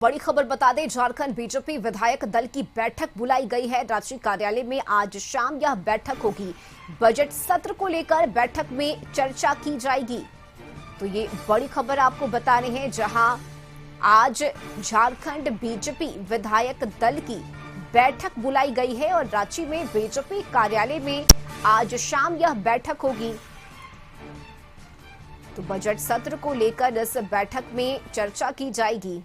बड़ी खबर बता दें, झारखंड बीजेपी विधायक दल की बैठक बुलाई गई है। रांची कार्यालय में आज शाम यह बैठक होगी। बजट सत्र को लेकर बैठक में चर्चा की जाएगी। तो ये बड़ी खबर आपको बता रहे हैं, जहां आज झारखंड बीजेपी विधायक दल की बैठक बुलाई गई है और रांची में बीजेपी कार्यालय में आज शाम यह बैठक होगी। तो बजट सत्र को लेकर इस बैठक में चर्चा की जाएगी।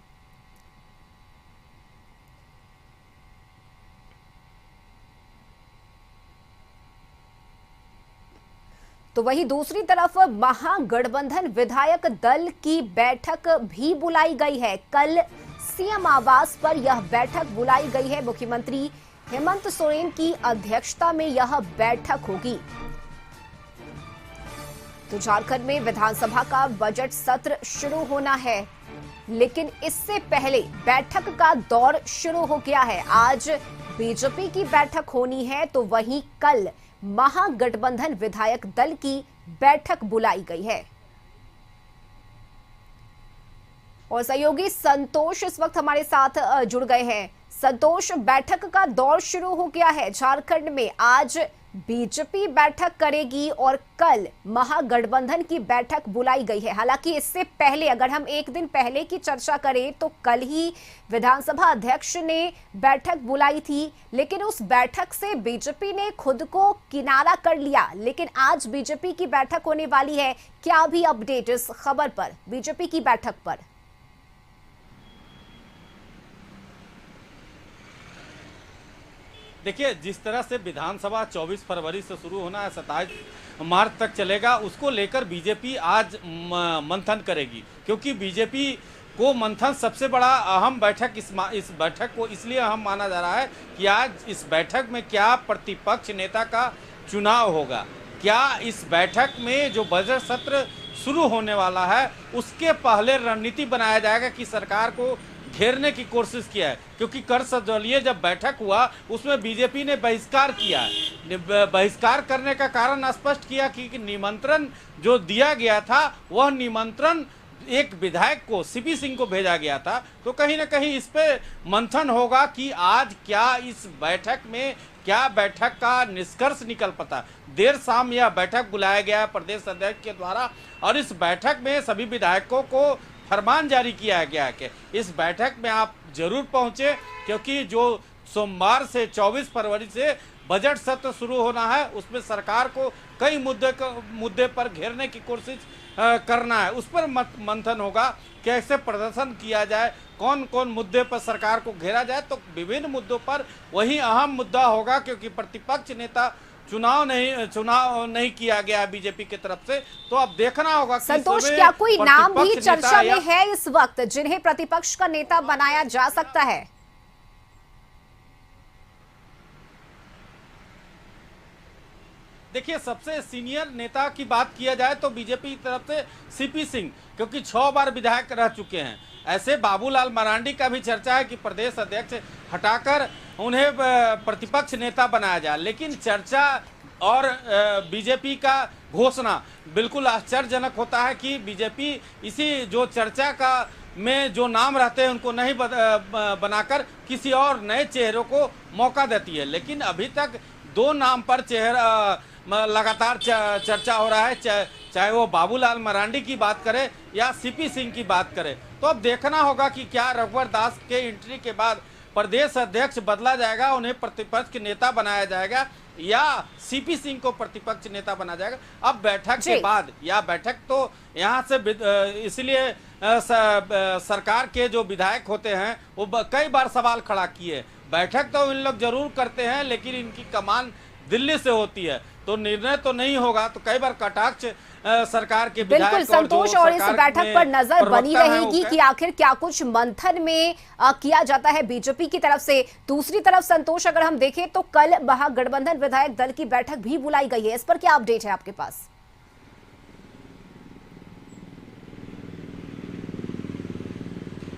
तो वहीं दूसरी तरफ महागठबंधन विधायक दल की बैठक भी बुलाई गई है। कल सीएम आवास पर यह बैठक बुलाई गई है। मुख्यमंत्री हेमंत सोरेन की अध्यक्षता में यह बैठक होगी। तो झारखंड में विधानसभा का बजट सत्र शुरू होना है, लेकिन इससे पहले बैठक का दौर शुरू हो गया है। आज बीजेपी की बैठक होनी है, तो वहीं कल महागठबंधन विधायक दल की बैठक बुलाई गई है। और सहयोगी संतोष इस वक्त हमारे साथ जुड़ गए हैं। संतोष, बैठक का दौर शुरू हो गया है झारखंड में। आज बीजेपी बैठक करेगी और कल महागठबंधन की बैठक बुलाई गई है। हालांकि इससे पहले अगर हम एक दिन पहले की चर्चा करें तो कल ही विधानसभा अध्यक्ष ने बैठक बुलाई थी, लेकिन उस बैठक से बीजेपी ने खुद को किनारा कर लिया। लेकिन आज बीजेपी की बैठक होने वाली है। क्या भी अपडेट इस खबर पर, बीजेपी की बैठक पर? देखिए, जिस तरह से विधानसभा 24 फरवरी से शुरू होना है, 27 मार्च तक चलेगा, उसको लेकर बीजेपी आज मंथन करेगी। क्योंकि बीजेपी को मंथन सबसे बड़ा अहम बैठक इस बैठक को इसलिए अहम माना जा रहा है कि आज इस बैठक में क्या प्रतिपक्ष नेता का चुनाव होगा, क्या इस बैठक में जो बजट सत्र शुरू होने वाला है उसके पहले रणनीति बनाया जाएगा कि सरकार को घेरने की कोशिश किया है। क्योंकि कर सर्वदलीय जब बैठक हुआ उसमें बीजेपी ने बहिष्कार किया है। बहिष्कार करने का कारण स्पष्ट किया कि निमंत्रण जो दिया गया था वह निमंत्रण एक विधायक को, सीपी सिंह को भेजा गया था। तो कहीं ना कहीं इस पे मंथन होगा कि आज क्या इस बैठक में क्या बैठक का निष्कर्ष निकल पाता। देर शाम यह बैठक बुलाया गया है प्रदेश अध्यक्ष के द्वारा और इस बैठक में सभी विधायकों को फरमान जारी किया गया है कि इस बैठक में आप जरूर पहुंचे, क्योंकि जो सोमवार से 24 फरवरी से बजट सत्र शुरू होना है उसमें सरकार को कई मुद्दे पर घेरने की कोशिश करना है। उस पर मंथन होगा, कैसे प्रदर्शन किया जाए, कौन कौन मुद्दे पर सरकार को घेरा जाए। तो विभिन्न मुद्दों पर वही अहम मुद्दा होगा, क्योंकि प्रतिपक्ष नेता चुनाव नहीं किया गया बीजेपी की तरफ से। तो अब देखना होगा कि संतोष, क्या कोई नाम भी चर्चा में है इस वक्त जिन्हें प्रतिपक्ष का नेता बनाया जा सकता है? देखिए, सबसे सीनियर नेता की बात किया जाए तो बीजेपी की तरफ से सीपी सिंह, क्योंकि 6 बार विधायक रह चुके हैं। ऐसे बाबूलाल मरांडी का भी चर्चा है कि प्रदेश अध्यक्ष हटाकर उन्हें प्रतिपक्ष नेता बनाया जाए। लेकिन चर्चा और बीजेपी का घोषणा बिल्कुल आश्चर्यजनक होता है कि बीजेपी इसी जो चर्चा का में जो नाम रहते हैं उनको नहीं बनाकर किसी और नए चेहरों को मौका देती है। लेकिन अभी तक 2 नाम पर लगातार चर्चा हो रहा है, चाहे वो बाबूलाल मरांडी की बात करें या सीपी सिंह की बात करें। तो अब देखना होगा कि क्या रघुवर दास के एंट्री के बाद प्रदेश अध्यक्ष बदला जाएगा, उन्हें प्रतिपक्ष नेता बनाया जाएगा, या सीपी सिंह को प्रतिपक्ष नेता बनाया जाएगा। अब बैठक के बाद, या बैठक तो यहाँ से इसलिए सरकार के जो विधायक होते हैं वो कई बार सवाल खड़ा किए। बैठक तो इन लोग जरूर करते हैं, लेकिन इनकी कमान दिल्ली से होती है, तो निर्णय तो नहीं होगा। तो कई बार कटाक्ष सरकार के बिल्कुल संतोष, और इस बैठक पर नजर बनी रहेगी कि आखिर क्या कुछ मंथन में किया जाता है बीजेपी की तरफ से। दूसरी तरफ संतोष, अगर हम देखें तो कल महागठबंधन विधायक दल की बैठक भी बुलाई गई है। इस पर क्या अपडेट है आपके पास?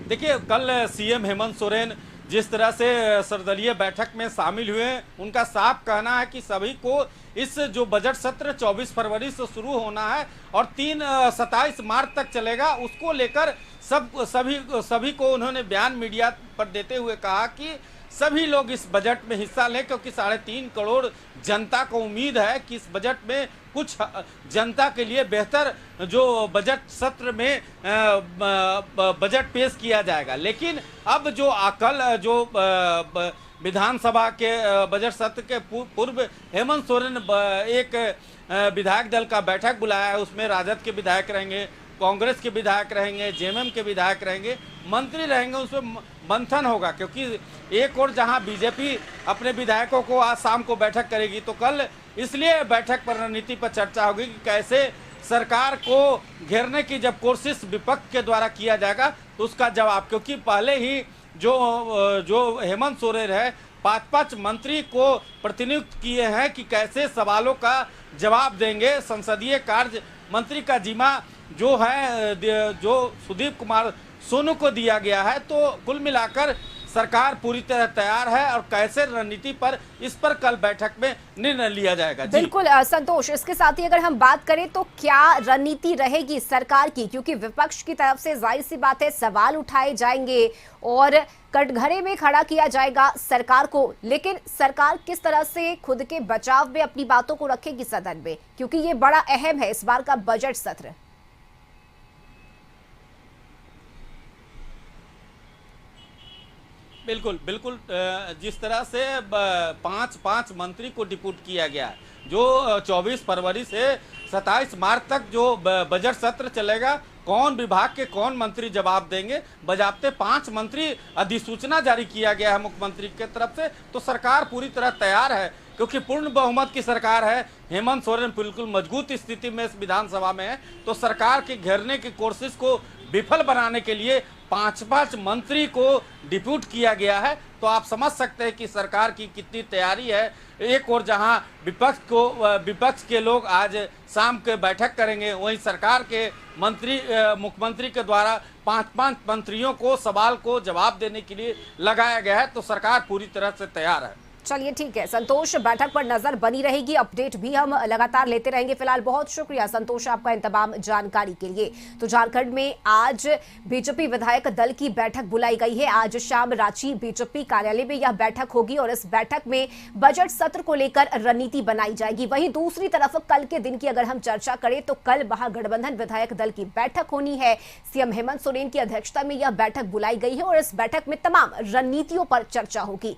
देखिए, कल सीएम हेमंत सोरेन जिस तरह से सर्वदलीय बैठक में शामिल हुए, उनका साफ कहना है कि सभी को इस जो बजट सत्र 24 फरवरी से शुरू होना है और 27 मार्च तक चलेगा, उसको लेकर सभी को उन्होंने बयान मीडिया पर देते हुए कहा कि सभी लोग इस बजट में हिस्सा लें, क्योंकि 3.5 करोड़ जनता को उम्मीद है कि इस बजट में कुछ जनता के लिए बेहतर जो बजट सत्र में बजट पेश किया जाएगा। लेकिन अब जो विधानसभा के बजट सत्र के पूर्व हेमंत सोरेन एक विधायक दल का बैठक बुलाया है, उसमें राजद के विधायक रहेंगे, कांग्रेस के विधायक रहेंगे, जेएमएम के विधायक रहेंगे, मंत्री रहेंगे, उसमें मंथन होगा। क्योंकि एक और जहां बीजेपी अपने विधायकों को आज शाम को बैठक करेगी, तो कल इसलिए बैठक पर रणनीति पर चर्चा होगी कि कैसे सरकार को घेरने की जब कोशिश विपक्ष के द्वारा किया जाएगा तो उसका जवाब, क्योंकि पहले ही जो हेमंत सोरेन है 5 मंत्री को प्रतिनियुक्त किए हैं कि कैसे सवालों का जवाब देंगे। संसदीय कार्य मंत्री का जिम्मा जो है जो सुदीप कुमार सोनू को दिया गया है, तो कुल मिलाकर सरकार पूरी तरह तैयार है और कैसे रणनीति पर इस पर कल बैठक में निर्णय लिया जाएगा। बिल्कुल संतोष, इसके साथ ही अगर हम बात करें तो क्या रणनीति रहेगी सरकार की, क्योंकि विपक्ष की तरफ से जाहिर सी बात है सवाल उठाए जाएंगे और कटघरे में खड़ा किया जाएगा सरकार को, लेकिन सरकार किस तरह से खुद के बचाव में अपनी बातों को रखेगी सदन में, क्योंकि ये बड़ा अहम है इस बार का बजट सत्र। बिल्कुल बिल्कुल, जिस तरह से 5 मंत्री को डिप्यूट किया गया है, जो 24 फरवरी से 27 मार्च तक जो बजट सत्र चलेगा, कौन विभाग के कौन मंत्री जवाब देंगे, बजाबते 5 मंत्री अधिसूचना जारी किया गया है मुख्यमंत्री की तरफ से। तो सरकार पूरी तरह तैयार है, क्योंकि पूर्ण बहुमत की सरकार है, हेमंत सोरेन बिल्कुल मजबूत स्थिति में इस विधानसभा में है, तो सरकार के घेरने की कोशिश को विफल बनाने के लिए 5 मंत्री को डिप्यूट किया गया है। तो आप समझ सकते हैं कि सरकार की कितनी तैयारी है। एक और जहां विपक्ष के लोग आज शाम के बैठक करेंगे, वहीं सरकार के मुख्यमंत्री के द्वारा 5 मंत्रियों को सवाल को जवाब देने के लिए लगाया गया है। तो सरकार पूरी तरह से तैयार है। चलिए ठीक है संतोष, बैठक पर नजर बनी रहेगी, अपडेट भी हम लगातार लेते रहेंगे। फिलहाल बहुत शुक्रिया संतोष आपका इन तमाम जानकारी के लिए। तो झारखंड में आज बीजेपी विधायक दल की बैठक बुलाई गई है। आज शाम रांची बीजेपी कार्यालय में यह बैठक होगी और इस बैठक में बजट सत्र को लेकर रणनीति बनाई जाएगी। वहीं दूसरी तरफ कल के दिन की अगर हम चर्चा करें तो कल महागठबंधन विधायक दल की बैठक होनी है। सीएम हेमंत सोरेन की अध्यक्षता में यह बैठक बुलाई गई है और इस बैठक में तमाम रणनीतियों पर चर्चा होगी।